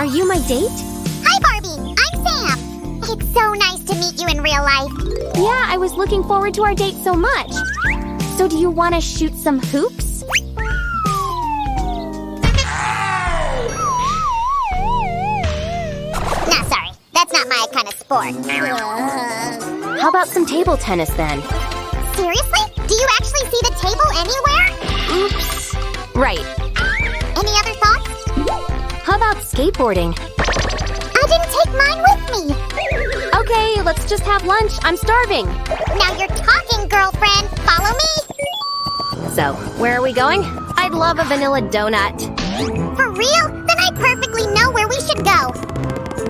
Are you my date? Hi, Barbie. I'm Sam. It's so nice to meet you in real life. Yeah, I was looking forward to our date so much. So do you want to shoot some hoops? Nah, sorry. That's not my kind of sport. How about some table tennis then? Seriously? Do you actually see the table anywhere? Oops. Right. Any other thoughts? How about skateboarding? I didn't take mine with me. Okay, let's just have lunch. I'm starving. Now you're talking, girlfriend. Follow me. So, where are we going? I'd love a vanilla donut. For real? Then I perfectly know where we should go.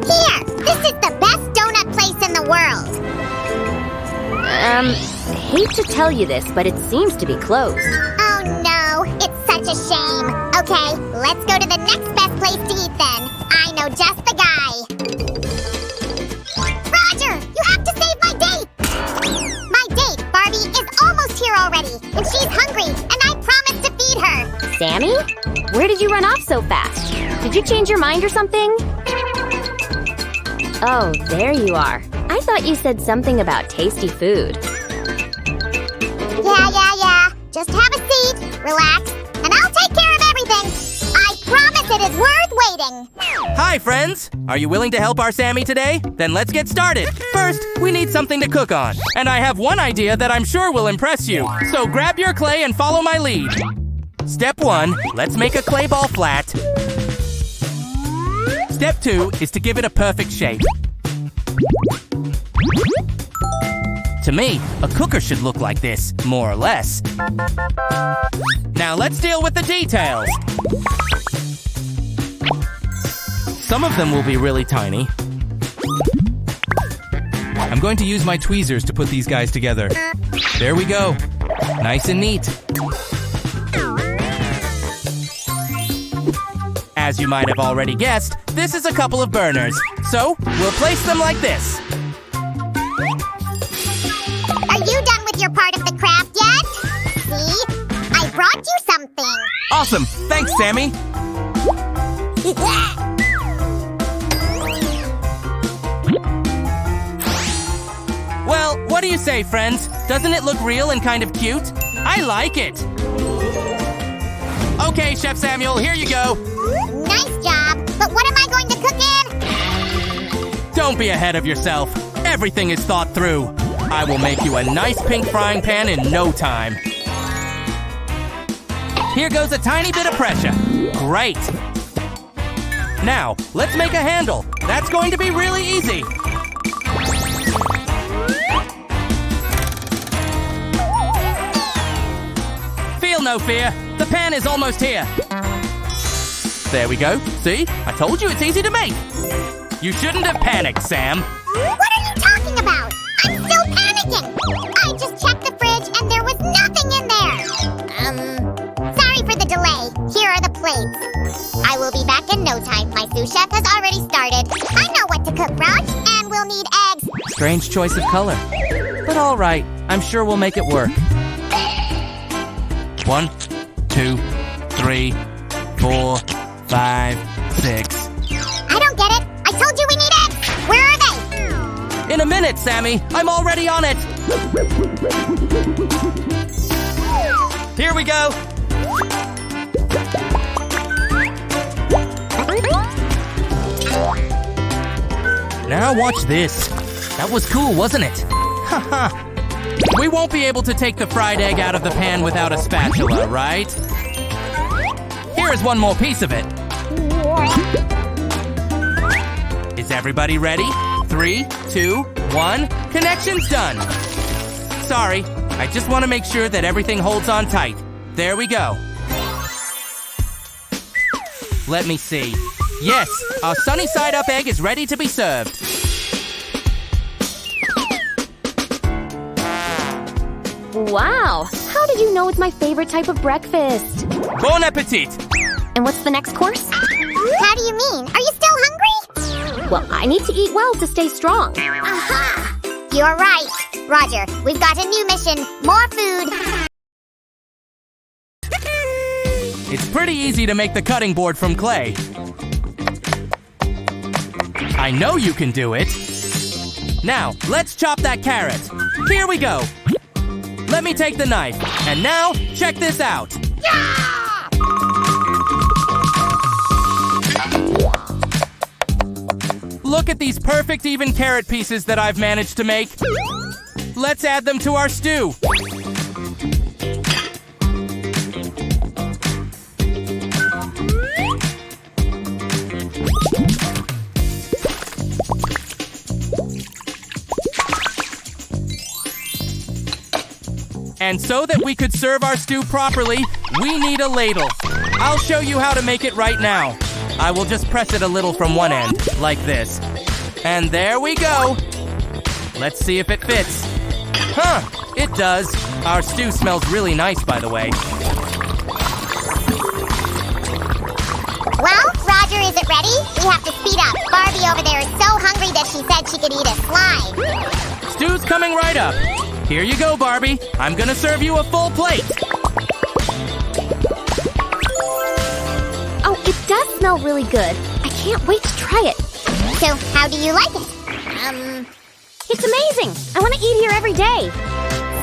Here, this is the best donut place in the world. Hate to tell you this, but it seems to be closed. Oh no, it's such a shame. Okay, let's go to the next best place to eat then. I know just the guy. Roger, you have to save my date. My date, Barbie, is almost here already, and she's hungry, and I promised to feed her. Sammy? Where did you run off so fast? Did you change your mind or something? Oh, there you are. I thought you said something about tasty food. Yeah. Just have a seat, relax, and I'll take care of everything. I promise it is worth waiting. Hi, friends! Are you willing to help our Sammy today? Then let's get started. First, we need something to cook on. And I have one idea that I'm sure will impress you. So grab your clay and follow my lead. Step 1, let's make a clay ball flat. Step 2 is to give it a perfect shape. To me, a cooker should look like this, more or less. Now let's deal with the details. Some of them will be really tiny. I'm going to use my tweezers to put these guys together. There we go. Nice and neat. As you might have already guessed, this is a couple of burners. So, we'll place them like this. Are you done with your part of the craft yet? See? I brought you something. Awesome! Thanks, Sammy! Well, what do you say, friends? Doesn't it look real and kind of cute? I like it! Okay, Chef Samuel, here you go. Nice job, but what am I going to cook in? Don't be ahead of yourself. Everything is thought through. I will make you a nice pink frying pan in no time. Here goes a tiny bit of pressure. Great. Now, let's make a handle. That's going to be really easy. Feel no fear. The pan is almost here. There we go. See? I told you it's easy to make. You shouldn't have panicked, Sam. What are you talking about? I'm still panicking. I just checked the fridge and there was nothing in there. Sorry for the delay. Here are the plates. I will be back in no time. My sous chef has already started. I know what to cook, Raj, and we'll need eggs. Strange choice of color. But all right. I'm sure we'll make it work. 1, 2, 3, 4, 5, 6. I don't get it. I told you we need eggs. Where are they? In a minute, Sammy. I'm already on it. Here we go. Now watch this. That was cool, wasn't it? Haha. We won't be able to take the fried egg out of the pan without a spatula, right? Here's one more piece of it. Is everybody ready? 3, 2, 1. Connection's done. Sorry, I just want to make sure that everything holds on tight. There we go. Let me see. Yes, our sunny side up egg is ready to be served. Wow! How did you know it's my favorite type of breakfast? Bon appetit! And what's the next course? How do you mean? Are you still hungry? Well, I need to eat well to stay strong. Aha! You're right. Roger, we've got a new mission. More food. It's pretty easy to make the cutting board from clay. I know you can do it. Now, let's chop that carrot. Here we go. Let me take the knife. And now, check this out. Look at these perfect even carrot pieces that I've managed to make. Let's add them to our stew. And so that we could serve our stew properly, we need a ladle. I'll show you how to make it right now. I will just press it a little from one end, like this. And there we go. Let's see if it fits. Huh, it does. Our stew smells really nice, by the way. Well, Roger, is it ready? We have to speed up. Barbie over there is so hungry that she said she could eat a slime. Stew's coming right up. Here you go, Barbie. I'm gonna serve you a full plate. Oh, it does smell really good. I can't wait to try it. So, how do you like it? It's amazing. I want to eat here every day.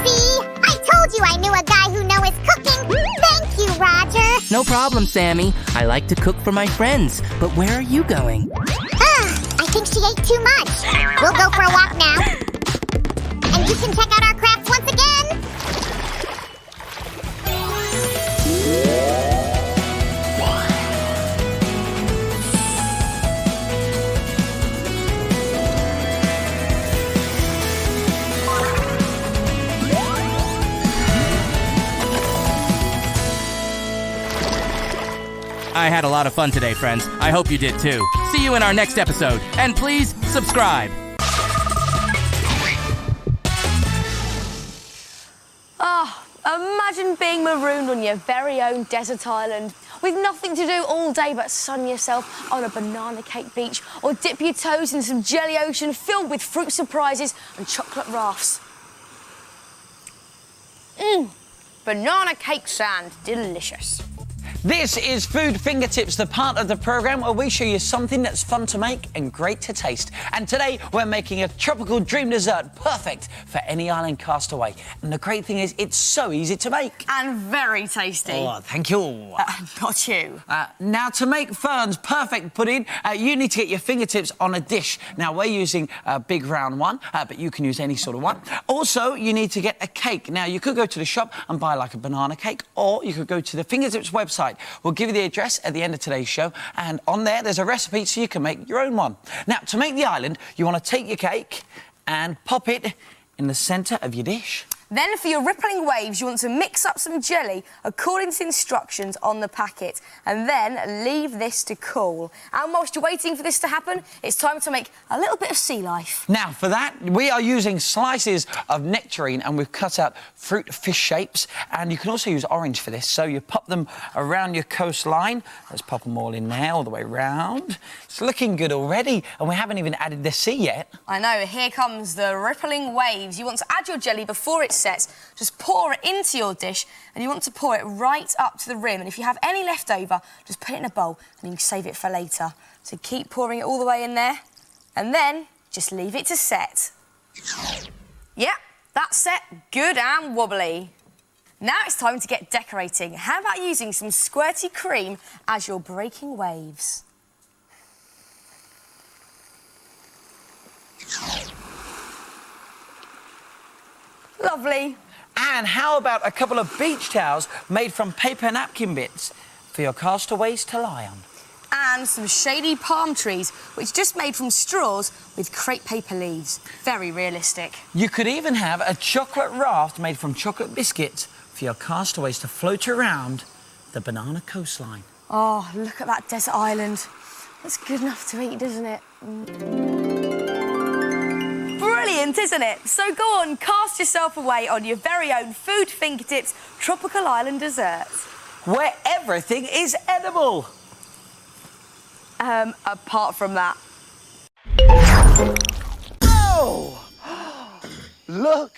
See? I told you I knew a guy who knows cooking. Thank you, Roger. No problem, Sammy. I like to cook for my friends. But where are you going? I think she ate too much. We'll go for a walk now. And you can check out our crafts once again. I had a lot of fun today, friends. I hope you did too. See you in our next episode. And please, subscribe. Imagine being marooned on your very own desert island with nothing to do all day but sun yourself on a banana cake beach or dip your toes in some jelly ocean filled with fruit surprises and chocolate rafts. Banana cake sand, delicious. This is Food Fingertips, the part of the program where we show you something that's fun to make and great to taste. And today we're making a tropical dream dessert perfect for any island castaway. And the great thing is it's so easy to make. And very tasty. Oh, thank you. Not you. Now, to make Fern's perfect pudding, you need to get your fingertips on a dish. Now, we're using a big round one, but you can use any sort of one. Also, you need to get a cake. Now, you could go to the shop and buy like a banana cake, or you could go to the Fingertips website. We'll give you the address at the end of today's show, and on there, there's a recipe so you can make your own one. Now, to make the island, you want to take your cake and pop it in the centre of your dish. Then for your rippling waves, you want to mix up some jelly according to instructions on the packet and then leave this to cool. And whilst you're waiting for this to happen, it's time to make a little bit of sea life. Now, for that, we are using slices of nectarine and we've cut out fruit fish shapes, and you can also use orange for this. So you pop them around your coastline. Let's pop them all in there, all the way round. It's looking good already, and we haven't even added the sea yet. I know, here comes the rippling waves. You want to add your jelly before it sets. Just pour it into your dish, and you want to pour it right up to the rim. And if you have any left over, just put it in a bowl and you can save it for later. So keep pouring it all the way in there, and then just leave it to set. Yep, that's set, good and wobbly. Now it's time to get decorating. How about using some squirty cream as you're breaking waves? Lovely. And how about a couple of beach towels made from paper napkin bits for your castaways to lie on? And some shady palm trees, which just made from straws with crepe paper leaves. Very realistic. You could even have a chocolate raft made from chocolate biscuits for your castaways to float around the banana coastline. Oh, look at that desert island. That's good enough to eat, isn't it? Brilliant, isn't it? So go on, cast yourself away on your very own Food Fingertips tropical island dessert. Where everything is edible. Apart from that. Oh! Look!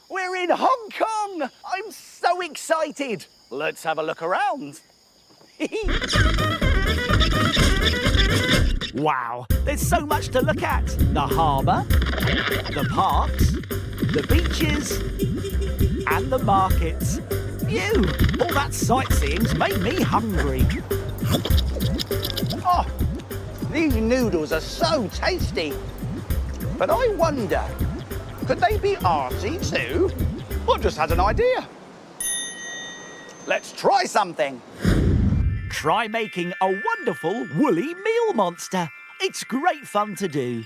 We're in Hong Kong! I'm so excited! Let's have a look around. Wow, there's so much to look at. The harbour, the parks, the beaches, and the markets. Phew, all that sightseeing's made me hungry. Oh, these noodles are so tasty. But I wonder, could they be arty too? I've just had an idea. Let's try something. Try making a wonderful woolly meal monster. It's great fun to do.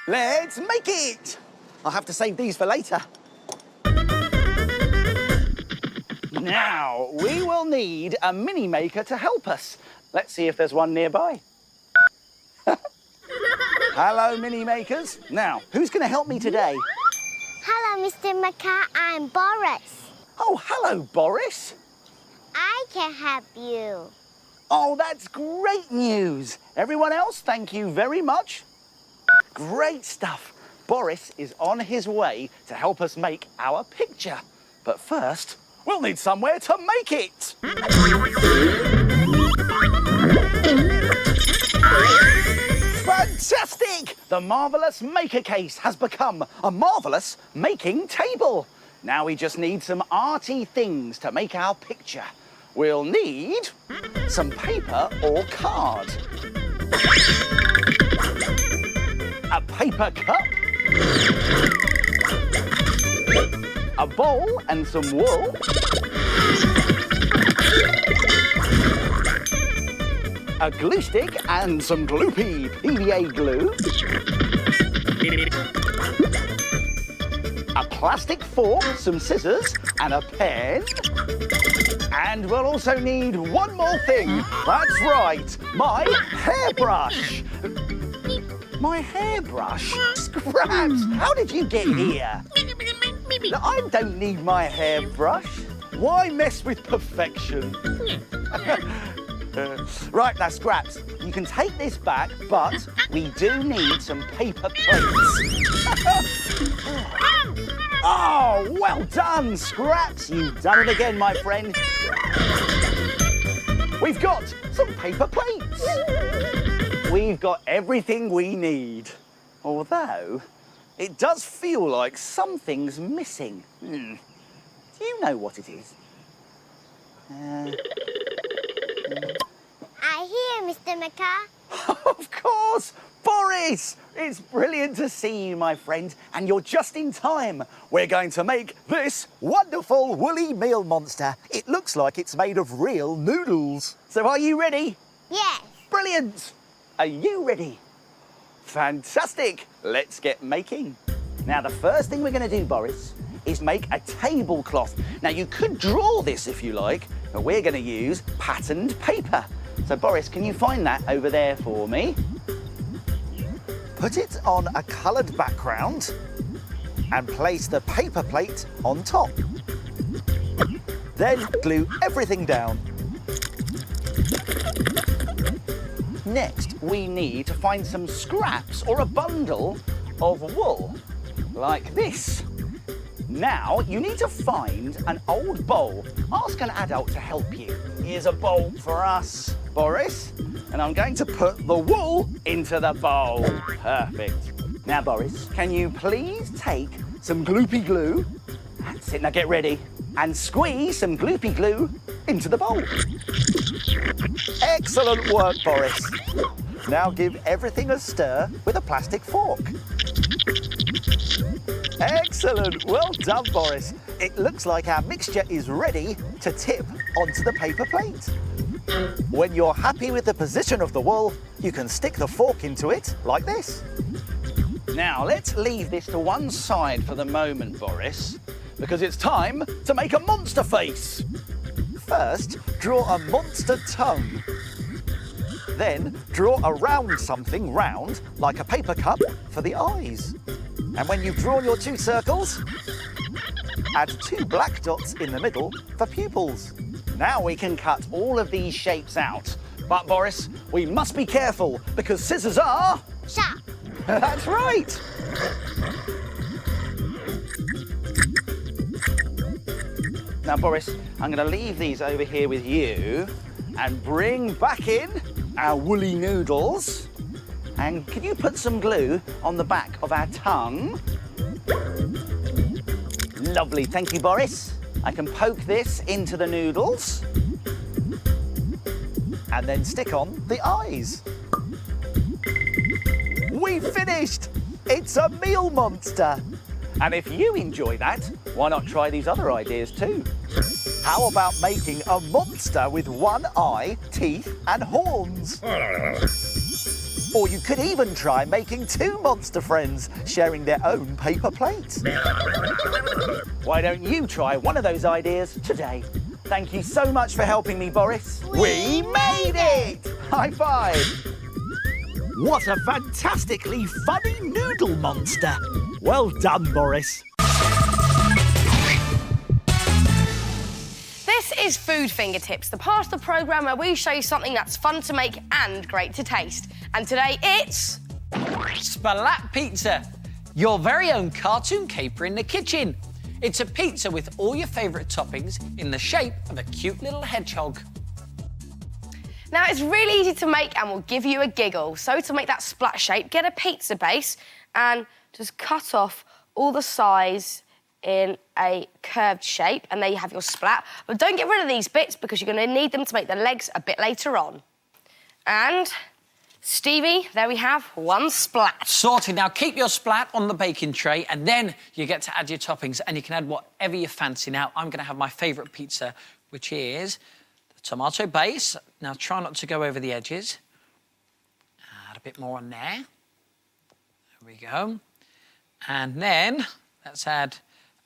Let's make it. I'll have to save these for later. Now, we will need a mini maker to help us. Let's see if there's one nearby. Hello, mini makers. Now, who's going to help me today? Hello, Mr. Macaw. I'm Boris. Oh, hello, Boris. I can help you. Oh, that's great news. Everyone else, thank you very much. Great stuff. Boris is on his way to help us make our picture. But first, we'll need somewhere to make it. Fantastic! The marvellous maker case has become a marvellous making table. Now we just need some arty things to make our picture. We'll need some paper or card, a paper cup, a bowl and some wool, a glue stick and some gloopy PVA glue, a plastic fork, some scissors and a pen. And we'll also need one more thing. That's right, my hairbrush. My hairbrush? Scraps, how did you get here? I don't need my hairbrush. Why mess with perfection? Right, now, Scraps, you can take this back, but we do need some paper plates. Oh, well done, Scraps. You've done it again, my friend. We've got some paper plates. We've got everything we need. Although, it does feel like something's missing. Do you know what it is? I hear, Mr. Macaw. Of course! Boris! It's brilliant to see you, my friend, and you're just in time. We're going to make this wonderful woolly meal monster. It looks like it's made of real noodles. So are you ready? Yes. Brilliant! Are you ready? Fantastic! Let's get making. Now, the first thing we're going to do, Boris, is make a tablecloth. Now, you could draw this if you like, but we're going to use patterned paper. So, Boris, can you find that over there for me? Put it on a coloured background and place the paper plate on top. Then glue everything down. Next, we need to find some scraps or a bundle of wool, like this. Now, you need to find an old bowl. Ask an adult to help you. Here's a bowl for us, Boris. And I'm going to put the wool into the bowl. Perfect. Now, Boris, can you please take some gloopy glue? That's it, now get ready. And squeeze some gloopy glue into the bowl. Excellent work, Boris. Now give everything a stir with a plastic fork. Excellent. Well done, Boris. It looks like our mixture is ready to tip onto the paper plate. When you're happy with the position of the wool, you can stick the fork into it like this. Now, let's leave this to one side for the moment, Boris, because it's time to make a monster face. First, draw a monster tongue. Then, draw around something round, like a paper cup, for the eyes. And when you've drawn your two circles, add 2 black dots in the middle for pupils. Now we can cut all of these shapes out. But, Boris, we must be careful, because scissors are... Sharp. That's right. Now, Boris, I'm going to leave these over here with you and bring back in our woolly noodles. And can you put some glue on the back of our tongue? Lovely, thank you, Boris. I can poke this into the noodles and then stick on the eyes. We've finished! It's a meal monster. And if you enjoy that, why not try these other ideas too? How about making a monster with one eye, teeth and horns? Or you could even try making two monster friends sharing their own paper plates. Why don't you try one of those ideas today? Thank you so much for helping me, Boris. We made it! High five! What a fantastically funny noodle monster. Well done, Boris. This is Food Fingertips, the part of the programme where we show you something that's fun to make and great to taste. And today it's... Splat pizza, your very own cartoon caper in the kitchen. It's a pizza with all your favourite toppings in the shape of a cute little hedgehog. Now, it's really easy to make and will give you a giggle. So to make that splat shape, get a pizza base and just cut off all the sides in a curved shape, and there you have your splat. But don't get rid of these bits because you're going to need them to make the legs a bit later on. And, Stevie, there we have one splat. Sorted. Now, keep your splat on the baking tray and then you get to add your toppings and you can add whatever you fancy. Now, I'm going to have my favourite pizza, which is the tomato base. Now, try not to go over the edges. Add a bit more on there. There we go. And then let's add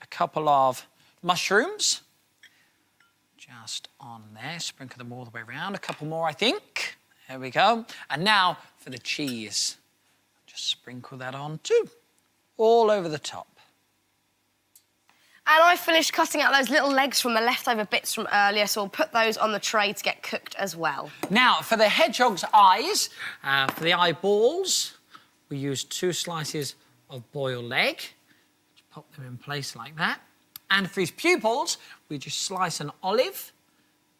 a couple of mushrooms. Just on there. Sprinkle them all the way around. A couple more, I think. There we go. And now for the cheese. Just sprinkle that on too. All over the top. And I finished cutting out those little legs from the leftover bits from earlier, so we'll put those on the tray to get cooked as well. Now, for the hedgehog's eyes, for the eyeballs, we use 2 slices of boiled egg. Just pop them in place like that. And for his pupils, we just slice an olive,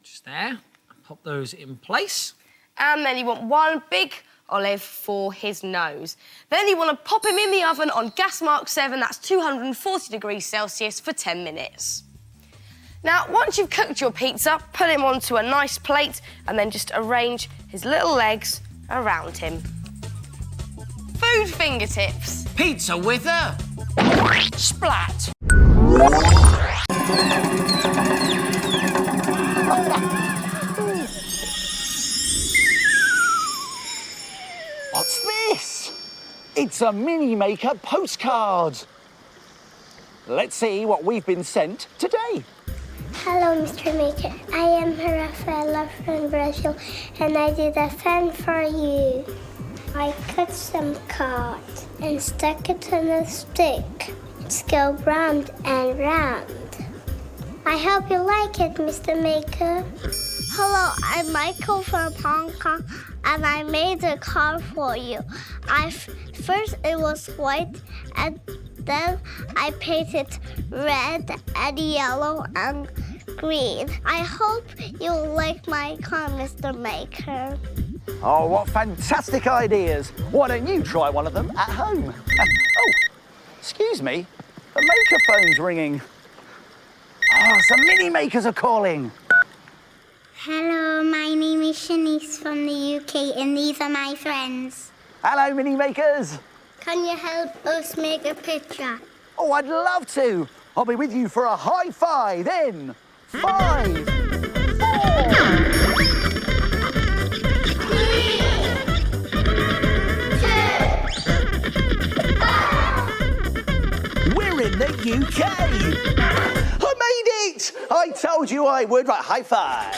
just there, and pop those in place. And then you want one big olive for his nose. Then you want to pop him in the oven on gas mark 7, that's 240 degrees Celsius for 10 minutes. Now, once you've cooked your pizza, put him onto a nice plate and then just arrange his little legs around him. Food Fingertips. Pizza with a splat. What's this? It's a Mini Maker postcard. Let's see what we've been sent today. Hello, Mr. Maker. I am Rafaela from Brazil, and I did a fan for you. I cut some cards and stuck it on a stick. It's go round and round. I hope you like it, Mr. Maker. Hello, I'm Michael from Hong Kong, and I made a car for you. First it was white, and then I painted red and yellow and green. I hope you like my car, Mr. Maker. Oh, what fantastic ideas. Why don't you try one of them at home? Oh, excuse me. The Maker phone's ringing. Oh, some Mini Makers are calling. Hello, my name is Shanice from the UK, and these are my friends. Hello, Mini Makers. Can you help us make a picture? Oh, I'd love to. I'll be with you for a high five in 5, 4... We're in the UK. I made it. I told you I would. Right, high five.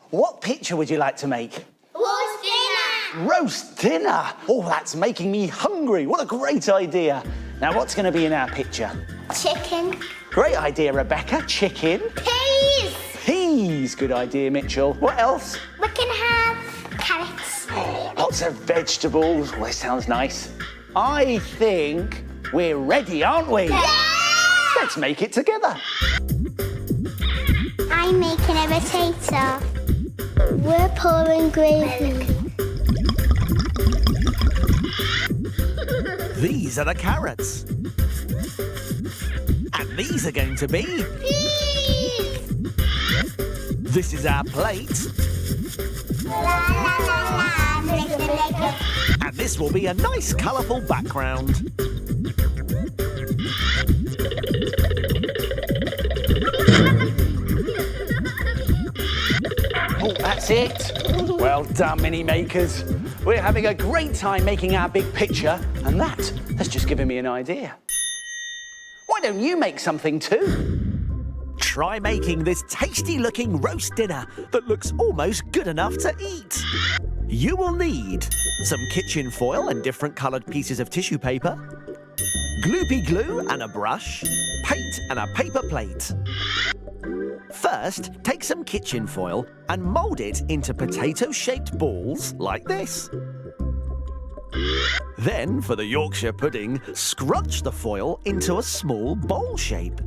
What picture would you like to make? Roast dinner! Roast dinner. Oh, that's making me hungry. What a great idea. Now, what's going to be in our picture? Chicken. Great idea, Rebecca. Chicken. Peas! Peas. Good idea, Mitchell. What else? We can have carrots. Oh, lots of vegetables. Oh, this sounds nice. I think we're ready, aren't we? Yeah! Let's make it together. I'm making a potato. We're pouring gravy. These are the carrots. And these are going to be... This is our plate. And this will be a nice colourful background. Oh, that's it. Well done, mini makers. We're having a great time making our big picture, and that has just given me an idea. Why don't you make something too? Try making this tasty-looking roast dinner that looks almost good enough to eat. You will need some kitchen foil and different coloured pieces of tissue paper, gloopy glue and a brush, paint and a paper plate. First, take some kitchen foil and mould it into potato-shaped balls like this. Then, for the Yorkshire pudding, scrunch the foil into a small bowl shape.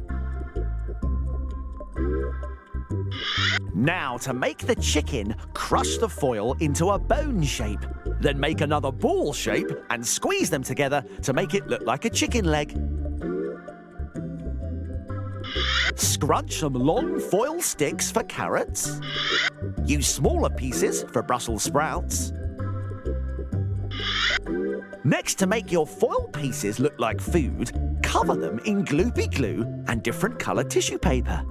Now, to make the chicken, crush the foil into a bone shape. Then make another ball shape and squeeze them together to make it look like a chicken leg. Scrunch some long foil sticks for carrots. Use smaller pieces for Brussels sprouts. Next, to make your foil pieces look like food, cover them in gloopy glue and different coloured tissue paper.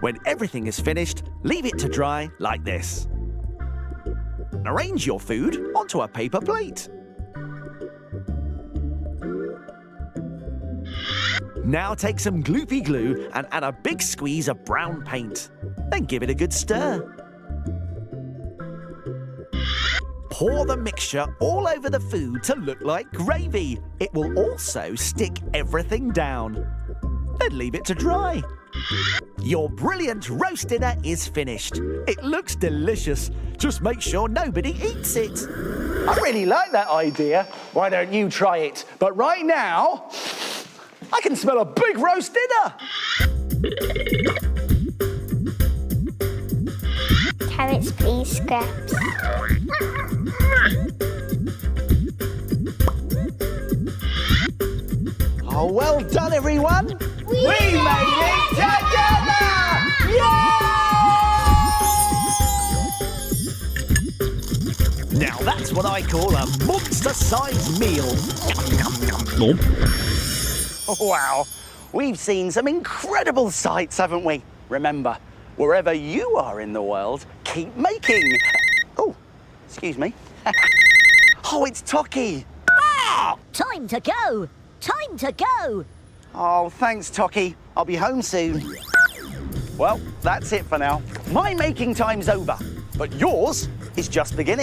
When everything is finished, leave it to dry like this. Arrange your food onto a paper plate. Now take some gloopy glue and add a big squeeze of brown paint. Then give it a good stir. Pour the mixture all over the food to look like gravy. It will also stick everything down. Then leave it to dry. Your brilliant roast dinner is finished. It looks delicious. Just make sure nobody eats it. I really like that idea. Why don't you try it? But right now, I can smell a big roast dinner. Carrots, please, Scraps. Oh, well done, everyone. We made it together! Yay! Now that's what I call a monster-sized meal. Wow, we've seen some incredible sights, haven't we? Remember, wherever you are in the world, keep making. Oh, excuse me. Oh, it's Toki. Time to go! Time to go! Oh, thanks, Toki. I'll be home soon. Well, that's it for now. My making time's over, but yours is just beginning.